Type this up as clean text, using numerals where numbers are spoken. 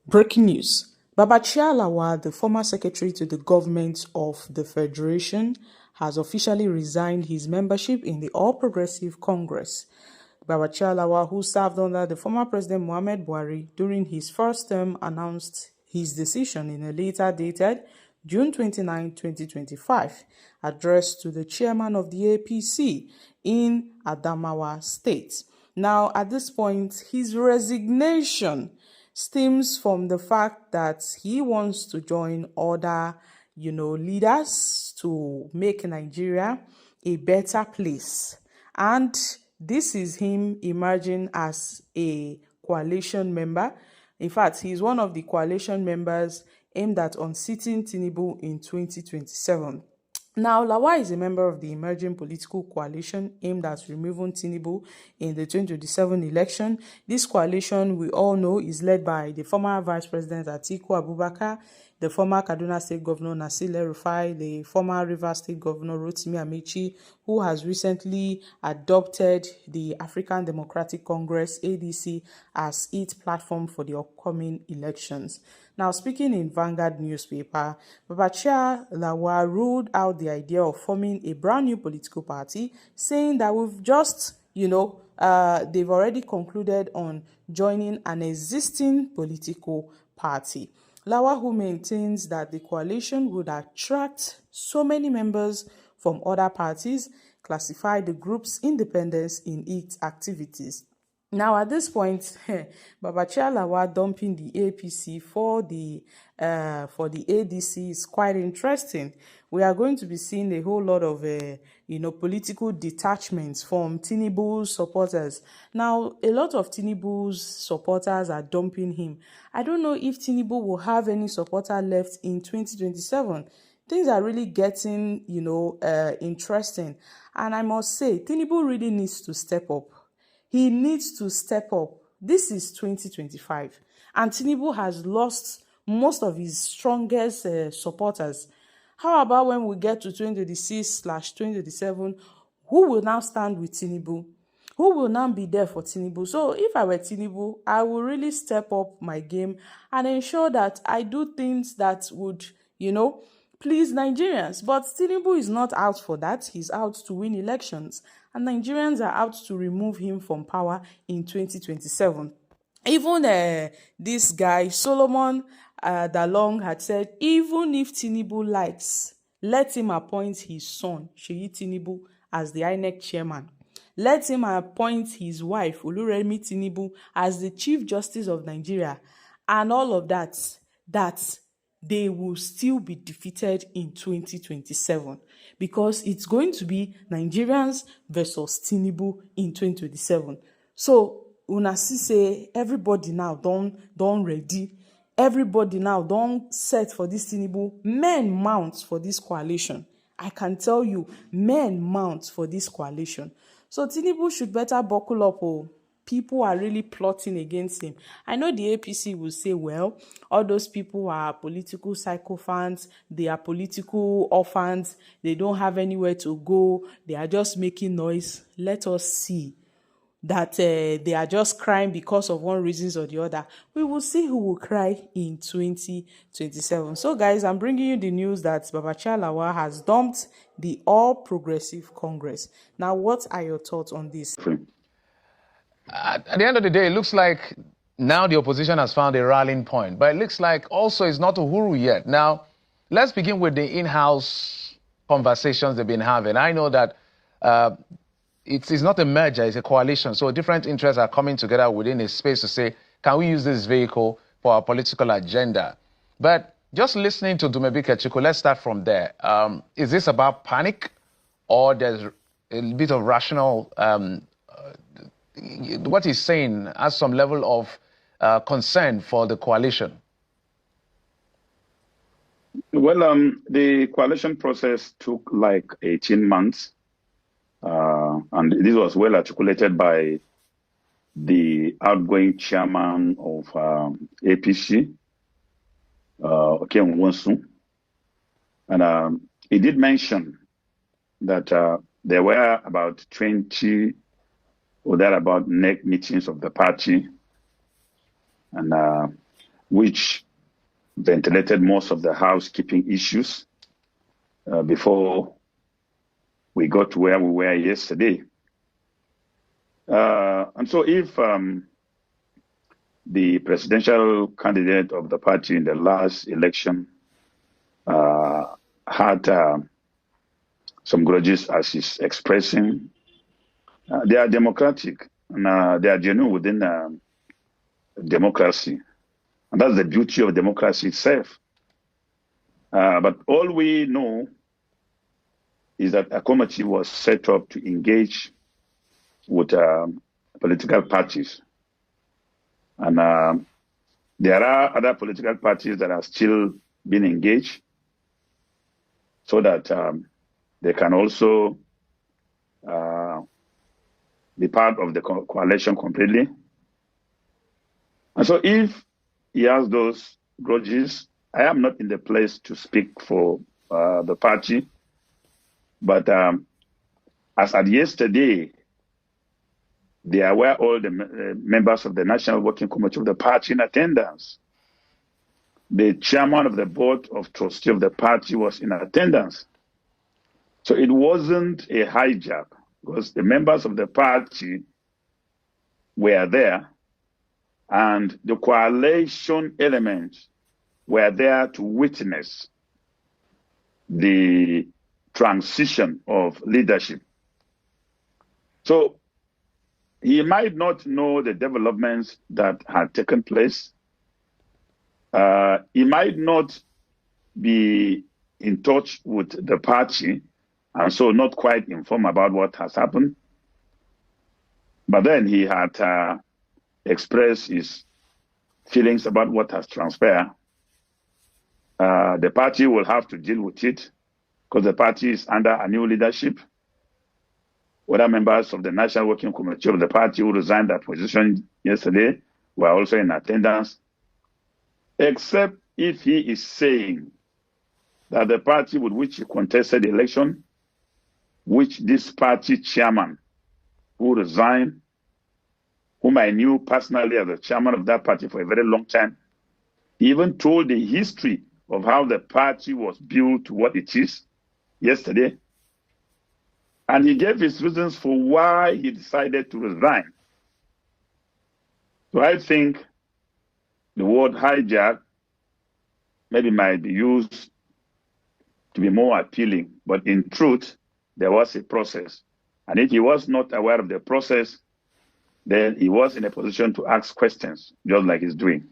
Breaking news. Babachir Lawal, the former secretary to the government of the Federation, has officially resigned his membership in the All Progressive Congress. Babachir Lawal, who served under the former President Muhammad Buhari during his first term, announced his decision in a letter dated June 29, 2025, addressed to the chairman of the APC in Adamawa State. Now, at this point, his resignation stems from the fact that he wants to join other, leaders to make Nigeria a better place. And this is him emerging as a coalition member. In fact, he's one of the coalition members aimed at unseating Tinubu in 2027. Now, Lawal is a member of the emerging political coalition aimed at removing Tinubu in the 2027 election. This coalition, we all know, is led by the former Vice President Atiku Abubakar, the former Kaduna State Governor Nasir El-Rufai, the former Rivers State Governor Rotimi Amechi, who has recently adopted the African Democratic Congress, ADC, as its platform for the upcoming elections. Now, speaking in Vanguard newspaper, Babachir Lawal ruled out the idea of forming a brand new political party, saying that we've just, they've already concluded on joining an existing political party. Lawal, who maintains that the coalition would attract so many members from other parties, classified the group's independence in its activities. Now, at this point, Babachir Lawal dumping the APC for the ADC is quite interesting. We are going to be seeing a whole lot of political detachments from Tinubu's supporters. Now, a lot of Tinubu's supporters are dumping him. I don't know if Tinubu will have any supporter left in 2027. Things are really getting, interesting. And I must say, Tinubu really needs to step up. He needs to step up. This is 2025, and Tinubu has lost most of his strongest supporters. How about when we get to 2026/2027? Who will now stand with Tinubu? Who will now be there for Tinubu? So if I were Tinubu, I will really step up my game and ensure that I do things that would, please Nigerians. But Tinubu is not out for that. He's out to win elections. And Nigerians are out to remove him from power in 2027. Even this guy, Solomon Dalong, had said, even if Tinubu likes, let him appoint his son, Seyi Tinubu, as the INEC chairman. Let him appoint his wife, Oluremi Tinubu, as the Chief Justice of Nigeria. And all of that they will still be defeated in 2027, because it's going to be Nigerians versus Tinubu in 2027. So una see say everybody now don't ready. Everybody now don't set for this Tinubu. Men mount for this coalition. I can tell you, men mount for this coalition. So Tinubu should better buckle up. People are really plotting against him. I know the APC will say, well, all those people are political sycophants, they are political orphans, they don't have anywhere to go, they are just making noise. Let us see that they are just crying because of one reason or the other. We will see who will cry in 2027. So guys, I'm bringing you the news that Babachir Lawal has dumped the All Progressive Congress. Now, what are your thoughts on this? At the end of the day, it looks like now the opposition has found a rallying point. But it looks like also it's not Uhuru yet. Now, let's begin with the in-house conversations they've been having. I know that it's not a merger, it's a coalition. So different interests are coming together within a space to say, can we use this vehicle for our political agenda? But just listening to Dumebi Kechiko, let's start from there. Is this about panic, or there's a bit of rational what he's saying has some level of concern for the coalition? Well, the coalition process took like 18 months. And this was well articulated by the outgoing chairman of APC, Okem Wonsu. And he did mention that there were about 20 or thereabout NEC meetings of the party. And which ventilated most of the housekeeping issues before we got to where we were yesterday. And so if the presidential candidate of the party in the last election had some grudges, as he's expressing, they are democratic and they are genuine within democracy. And that's the beauty of democracy itself. But all we know is that a committee was set up to engage with political parties. And there are other political parties that are still being engaged so that they can also be part of the coalition completely. And so if he has those grudges, I am not in the place to speak for the party. But as at yesterday, there were all the members of the National Working Committee of the party in attendance. The chairman of the board of trustees of the party was in attendance. So it wasn't a hijack because the members of the party were there and the coalition elements were there to witness the transition of leadership. So he might not know the developments that had taken place. He might not be in touch with the party and so not quite informed about what has happened. But then he had expressed his feelings about what has transpired. The party will have to deal with it because the party is under a new leadership. Other members of the National Working Committee of the party who resigned their position yesterday were also in attendance, except if he is saying that the party with which he contested the election, which this party chairman who resigned, whom I knew personally as the chairman of that party for a very long time, he even told the history of how the party was built to what it is yesterday. And he gave his reasons for why he decided to resign. So I think the word hijack maybe might be used to be more appealing, but in truth, there was a process. And if he was not aware of the process, then he was in a position to ask questions, just like he's doing.